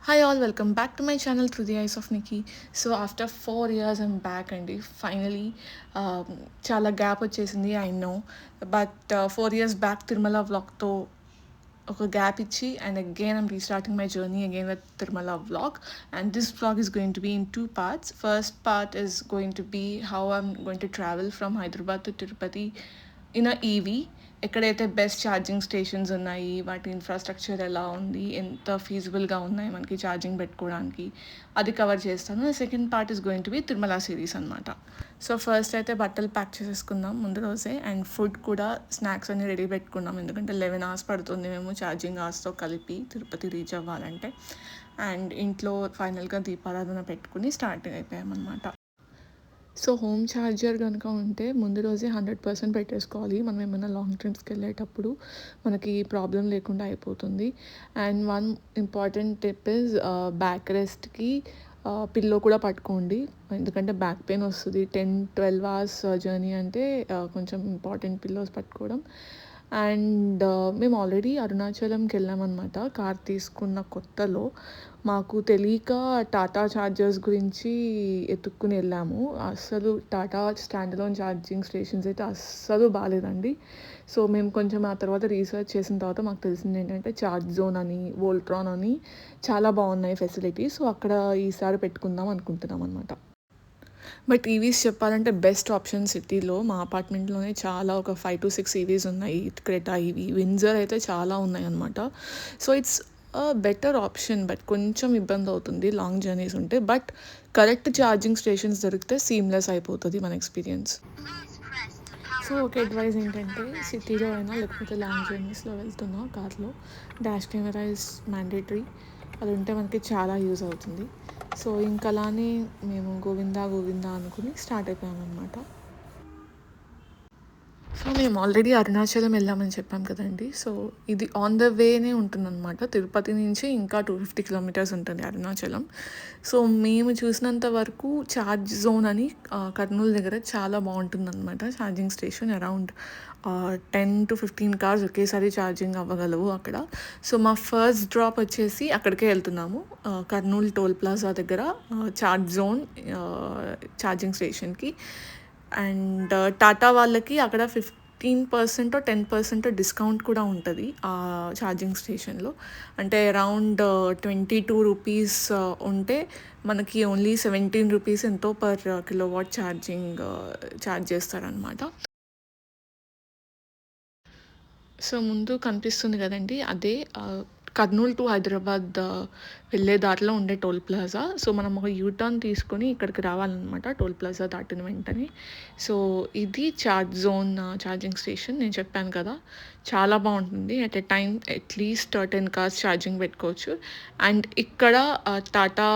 Hi all, welcome back to my channel Through the Eyes of Nikki. So after 4 years I'm back and finally చాలా gap వచ్చేసింది I know but 4 years back Tirumala వ్లాగ్తో ఒక gap ఇచ్చి and again I'm restarting my journey again with Tirumala vlog and this vlog is going to be in 2 parts. First part is going to be how I'm going to travel from Hyderabad to Tirupati in a EV. ఎక్కడైతే best charging stations ఉన్నాయి, వాటి infrastructure ఎలా ఉంది, ఎంత ఫీజిబుల్గా ఉన్నాయి మనకి charging పెట్టుకోవడానికి, అది కవర్ చేస్తాను. Second part is going to be Tirumala series అనమాట. సో ఫస్ట్ అయితే బట్టలు ప్యాక్ చేసేసుకుందాం ముందు రోజే అండ్ ఫుడ్ కూడా స్నాక్స్ అన్ని రెడీ పెట్టుకున్నాం, ఎందుకంటే 11 hours పడుతుంది మేము ఛార్జింగ్ అవర్స్తో కలిపి తిరుపతి రీచ్ అవ్వాలంటే. అండ్ ఇంట్లో ఫైనల్గా దీపారాధన పెట్టుకుని స్టార్ట్ అయిపోయామన్నమాట. సో హోమ్ ఛార్జర్ కనుక ఉంటే ముందు రోజే 100% పెట్టేసుకోవాలి, మనం ఏమైనా లాంగ్ ట్రిప్స్కి వెళ్ళేటప్పుడు మనకి ప్రాబ్లం లేకుండా అయిపోతుంది. And one important tip is back రెస్ట్కి పిల్లో కూడా పట్టుకోండి, ఎందుకంటే బ్యాక్ పెయిన్ వస్తుంది. 10-12 hours జర్నీ అంటే కొంచెం ఇంపార్టెంట్ పిల్లోస్ పట్టుకోవడం. అండ్ మేము ఆల్రెడీ అరుణాచలంకి వెళ్ళామన్నమాట కార్ తీసుకున్న కొత్తలో. మాకు తెలియక టాటా చార్జర్స్ గురించి ఎతుక్కుని వెళ్ళాము. అస్సలు Tata stand alone charging stations అయితే అస్సలు బాగాలేదండి. సో మేము కొంచెం ఆ తర్వాత రీసెర్చ్ చేసిన తర్వాత మాకు తెలిసింది ఏంటంటే ఛార్జ్ జోన్ అని, వోల్ట్రాన్ అని చాలా బాగున్నాయి ఫెసిలిటీస్. సో అక్కడ ఈసారి పెట్టుకుందాం అనుకుంటున్నాం అనమాట. బట్ ఈవీస్ చెప్పాలంటే బెస్ట్ ఆప్షన్ సిటీలో మా అపార్ట్మెంట్లోనే చాలా ఒక 5-6 ఈవీస్ ఉన్నాయి. క్రెటా ఈవీ, వింజర్ అయితే చాలా ఉన్నాయి అనమాట. So it's better option, but కొంచెం ఇబ్బంది అవుతుంది లాంగ్ జర్నీస్ ఉంటే. బట్ కరెక్ట్ ఛార్జింగ్ స్టేషన్స్ దొరికితే సీమ్లెస్ అయిపోతుంది మన ఎక్స్పీరియన్స్. సో ఒక అడ్వైజ్ ఏంటంటే సిటీలో అయినా లేకపోతే లాంగ్ జర్నీస్లో వెళ్తున్నా కార్లో డాష్ కెమెరా ఇస్ మ్యాండేటరీ, అది ఉంటే మనకి చాలా యూజ్ అవుతుంది. సో ఇంకా అలానే మేము గోవిందా గోవిందా అనుకుని స్టార్ట్ అయిపోయామన్నమాట. సో మేము ఆల్రెడీ అరుణాచలం వెళ్ళామని చెప్పాం కదండి. సో ఇది ఆన్ ద వేనే ఉంటుందన్నమాట. తిరుపతి నుంచి ఇంకా 250 kilometers ఉంటుంది అరుణాచలం. సో మేము చూసినంత వరకు ఛార్జ్ జోన్ అని కర్నూలు దగ్గర చాలా బాగుంటుందన్నమాట ఛార్జింగ్ స్టేషన్. అరౌండ్ 10-15 cars ఒకేసారి ఛార్జింగ్ అవ్వగలవు అక్కడ. సో మా ఫస్ట్ డ్రాప్ వచ్చేసి అక్కడికే వెళ్తున్నాము, కర్నూలు టోల్ ప్లాజా దగ్గర ఛార్జ్ జోన్ ఛార్జింగ్ స్టేషన్కి. అండ్ టాటా వాళ్ళకి అక్కడ 15% 10% డిస్కౌంట్ కూడా ఉంటుంది ఆ ఛార్జింగ్ స్టేషన్లో. అంటే అరౌండ్ 22 రూపీస్ ఉంటే మనకి ఓన్లీ 17 రూపీస్ ఎంతో పర్ కిలోవాట్ ఛార్జ్ చేస్తారనమాట. సో ముందు కనిపిస్తుంది కదండి, అదే కర్నూలు టు హైదరాబాద్ వెళ్ళే దారిలో ఉండే టోల్ ప్లాజా. సో మనం ఒక యూటర్న్ తీసుకొని ఇక్కడికి రావాలన్నమాట టోల్ ప్లాజా దాటిన వెంటనే. సో ఇది ఛార్జ్ జోన్ ఛార్జింగ్ స్టేషన్. నేను చెప్పాను కదా చాలా బాగుంటుంది, at a time at least 10 cars charging పెట్టుకోవచ్చు. అండ్ ఇక్కడ టాటా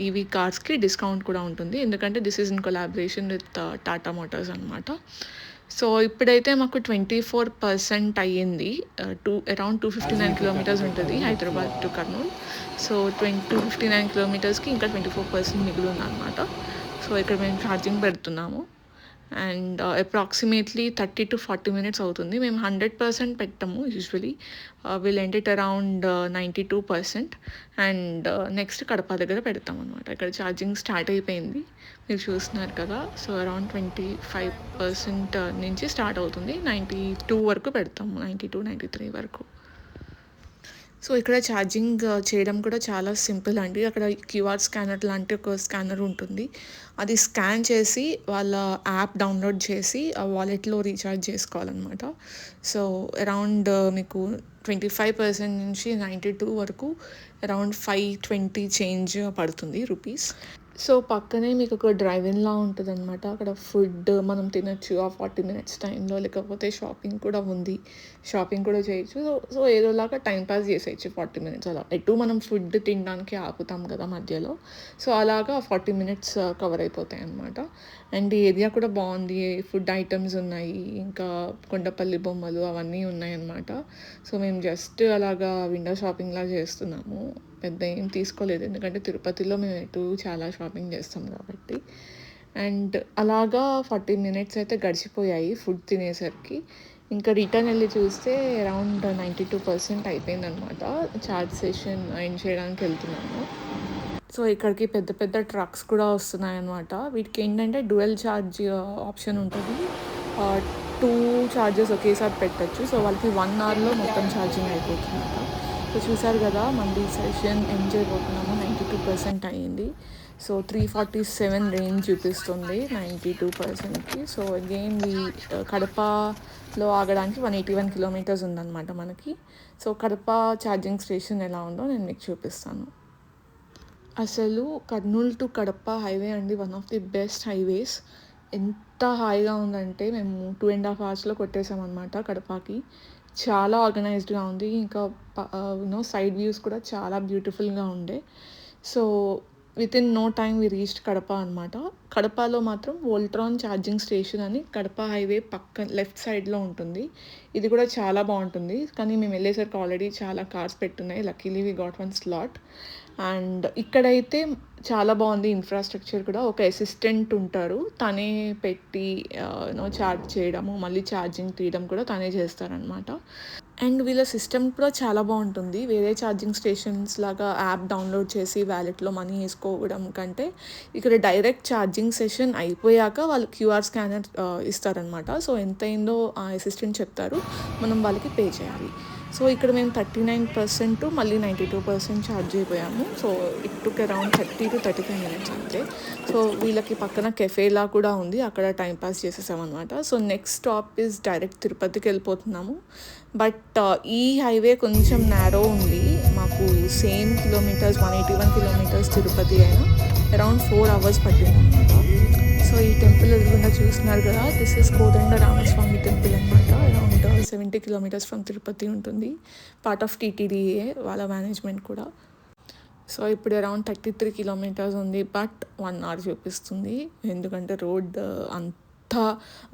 ఈవీ కార్స్కి డిస్కౌంట్ కూడా ఉంటుంది, ఎందుకంటే this is in collaboration with Tata Motors అనమాట. సో ఇప్పుడైతే మాకు 24% అయ్యింది. అరౌండ్ 259 kilometers ఉంటుంది హైదరాబాద్ టు కర్నూలు. సో 259 kilometersకి ఇంకా 24% మిగిలి ఉందన్నమాట. సో ఇక్కడ మేము ఛార్జింగ్ పెడుతున్నాము అండ్ అప్రాక్సిమేట్లీ 30-40 minutes అవుతుంది. మేము 100% పెట్టాము usually, will end it around 92%. And next Kadapa దగ్గర పెడతాం అనమాట. ఇక్కడ ఛార్జింగ్ స్టార్ట్ అయిపోయింది, మీరు చూస్తున్నారు కదా. సో అరౌండ్ 25% నుంచి స్టార్ట్ అవుతుంది, 92 వరకు పెడతాము, 92-93 వరకు. సో ఇక్కడ ఛార్జింగ్ చేయడం కూడా చాలా సింపుల్ అండి. అక్కడ క్యూఆర్ స్కానర్ లాంటి ఒక స్కానర్ ఉంటుంది, అది స్కాన్ చేసి వాళ్ళ యాప్ డౌన్లోడ్ చేసి ఆ వాలెట్లో రీఛార్జ్ చేసుకోవాలన్నమాట. సో అరౌండ్ మీకు 25% నుంచి 92 వరకు అరౌండ్ 520 చేంజ్ పడుతుంది రూపీస్. సో పక్కనే మీకు ఒక డ్రైవ్-ఇన్లా ఉంటుంది అనమాట, అక్కడ ఫుడ్ మనం తినచ్చు ఆ 40 minutes టైంలో. లేకపోతే షాపింగ్ కూడా ఉంది, షాపింగ్ కూడా చేయొచ్చు. సో ఏదోలాగా టైం పాస్ చేసేయచ్చు 40 minutes అలా. ఎటు మనం ఫుడ్ తినడానికి ఆపుతాం కదా మధ్యలో, సో అలాగా 40 minutes కవర్ అయిపోతాయి అన్నమాట. అండ్ ఈ ఏరియా కూడా బాగుంది, ఫుడ్ ఐటమ్స్ ఉన్నాయి, ఇంకా కొండపల్లి బొమ్మలు అవన్నీ ఉన్నాయన్నమాట. సో మేము జస్ట్ అలాగా విండో షాపింగ్లా చేస్తున్నాము, పెద్ద ఏం తీసుకోలేదు, ఎందుకంటే తిరుపతిలో మేము ఎటు చాలా షాపింగ్ చేస్తాం కాబట్టి. అండ్ అలాగా 40 minutes అయితే గడిచిపోయాయి ఫుడ్ తినేసరికి. ఇంకా రిటర్న్ వెళ్ళి చూస్తే అరౌండ్ 92% అయిపోయిందనమాట. ఛార్జ్ సెషన్ ఎండ్ చేయడానికి వెళ్తున్నాము. సో ఇక్కడికి పెద్ద పెద్ద ట్రక్స్ కూడా వస్తున్నాయన్నమాట. వీటికి ఏంటంటే డ్యూయల్ ఛార్జ్ ఆప్షన్ ఉంటుంది. 2 ఛార్జెస్ ఒకేసారి పెట్టచ్చు. సో వాళ్ళకి 1 అవర్లో మొత్తం ఛార్జింగ్ అయిపోతుందన్నమాట. సో చూసారు కదా, మళ్ళీ సెషన్ ఎండ్ చేయబోతున్నాము. 92% అయ్యింది. సో 347 రేంజ్ చూపిస్తుంది 92%కి. సో అగైన్ కడపలో ఆగడానికి 181 కిలోమీటర్స్ ఉందన్నమాట మనకి. సో కడప ఛార్జింగ్ స్టేషన్ ఎలా ఉందో నేను మీకు చూపిస్తాను. అసలు కర్నూలు టు కడప హైవే అండి, one of the best highways. ఎంత హాయిగా ఉందంటే మేము 2.5 అవర్స్లో కొట్టేసామన్నమాట కడపకి. చాలా ఆర్గనైజ్డ్గా ఉంది. ఇంకా సైడ్ వ్యూస్ కూడా చాలా బ్యూటిఫుల్గా ఉండే. So within no time we reached Kadapa అనమాట. కడపలో మాత్రం వోల్ట్రాన్ ఛార్జింగ్ స్టేషన్ అని కడప హైవే పక్క లెఫ్ట్ సైడ్లో ఉంటుంది. ఇది కూడా చాలా బాగుంటుంది. కానీ మేము వెళ్ళేసరికి ఆల్రెడీ చాలా కార్స్ పెట్టున్నాయి. Luckily we got one slot. And ఇక్కడైతే చాలా బాగుంది ఇన్ఫ్రాస్ట్రక్చర్ కూడా. ఒక అసిస్టెంట్ ఉంటారు, తనే పెట్టి ఛార్జ్ చేయడము, మళ్ళీ ఛార్జింగ్ తీయడం కూడా తనే చేస్తారనమాట. అండ్ వీళ్ళ సిస్టమ్ కూడా చాలా బాగుంటుంది. వేరే ఛార్జింగ్ స్టేషన్స్ లాగా యాప్ డౌన్లోడ్ చేసి వ్యాలెట్లో మనీ వేసుకోవడం కంటే ఇక్కడ డైరెక్ట్ ఛార్జింగ్ సెషన్ అయిపోయాక వాళ్ళు క్యూఆర్ స్కానర్ ఇస్తారనమాట. సో ఎంత అయిందో ఆ అసిస్టెంట్ చెప్తారు, మనం వాళ్ళకి పే చేయాలి. సో ఇక్కడ మేము 39% మళ్ళీ 92% ఛార్జ్ అయిపోయాము. So it took around 30 to 35 minutes అంతే. సో వీళ్ళకి పక్కన కెఫేలా కూడా ఉంది, అక్కడ టైంపాస్ చేసేసామన్నమాట. So next stop is direct తిరుపతికి వెళ్ళిపోతున్నాము. బట్ ఈ హైవే కొంచెం నారో ఉంది. మాకు సేమ్ కిలోమీటర్స్ 181 కిలోమీటర్స్ తిరుపతి అయినా అరౌండ్ 4 hours పట్టింది అనమాట. సో ఈ టెంపుల్ ఎదురుగుండా చూస్తున్నారు కదా, this is Kodanda Ramaswamy temple అనమాట. అరౌండ్ 70 kilometers ఫ్రమ్ తిరుపతి ఉంటుంది. పార్ట్ ఆఫ్ టీటీడీఏ వాళ్ళ మేనేజ్మెంట్ కూడా. సో ఇప్పుడు అరౌండ్ 33 kilometers ఉంది, బట్ 1 hour చూపిస్తుంది. ఎందుకంటే రోడ్ అంతా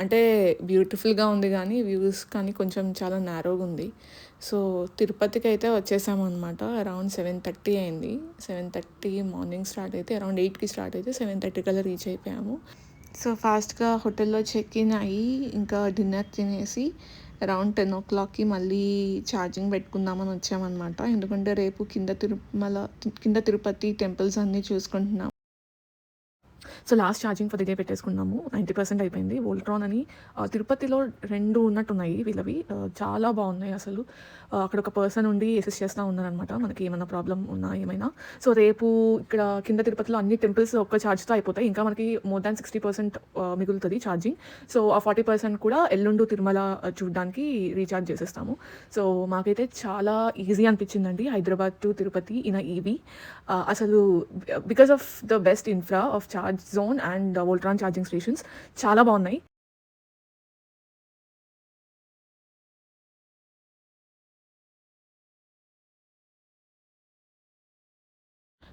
అంటే బ్యూటిఫుల్గా ఉంది కానీ వ్యూస్ కానీ కొంచెం చాలా నారోగా ఉంది. సో తిరుపతికి అయితే వచ్చేసాము అనమాట. అరౌండ్ 7:30 అయింది. 7:30 మార్నింగ్ స్టార్ట్ అయితే అరౌండ్ 8కి స్టార్ట్ అయితే 7:30 కల్లా రీచ్ అయిపోయాము. సో ఫాస్ట్గా హోటల్లో చెక్ ఇన్ అయ్యి ఇంకా డిన్నర్ తినేసి అరౌండ్ 10 o'clockకి మళ్ళీ ఛార్జింగ్ పెట్టుకుందామని వచ్చామన్నమాట. ఎందుకంటే రేపు కింద తిరుపతి టెంపుల్స్ అన్నీ చూసుకుంటున్నాం. So last charging for the day పెట్టేసుకున్నాము. 90% అయిపోయింది. వోల్ట్రాన్ అని తిరుపతిలో 2 ఉన్నట్టున్నాయి వీళ్ళవి. చాలా బాగున్నాయి అసలు. అక్కడ ఒక పర్సన్ ఉండి అసిస్ట్ చేస్తూ ఉన్నారనమాట, మనకి ఏమైనా ప్రాబ్లం ఉన్నా ఏమైనా. సో రేపు ఇక్కడ కింద తిరుపతిలో అన్ని టెంపుల్స్ ఒక్క ఛార్జ్తో అయిపోతాయి. ఇంకా మనకి మోర్ దాన్ 60% మిగులుతుంది ఛార్జింగ్. సో ఆ 40% కూడా ఎల్లుండు తిరుమల చూడడానికి రీఛార్జ్ చేసేస్తాము. సో మాకైతే చాలా ఈజీ అనిపించిందండి Hyderabad to Tirupati in EV. అసలు because of the best infra of Charge Zone and Voltron charging stations చాలా బాగున్నాయి.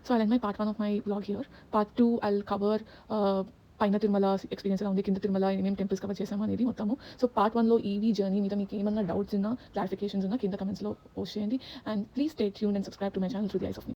So I'll end my part 1 of my vlog here. Part 2 I'll cover పైన తిరుమల ఎక్స్పీరియన్స్ ఎలా ఉంది, కింద తిరుమల ఏమేమి టెంపుల్స్ కవర్ చేసాము అనేది మొత్తము. సో పార్ట్ 1లో ఈవీ జర్నీ మీద మీకు ఏమన్నా డౌట్స్ ఉన్నా, క్లారిఫికేషన్స్ ఉన్నా కింద కమెంట్స్లో పోస్ట్ చేయండి. And please stay tuned and subscribe to my channel through the eyes of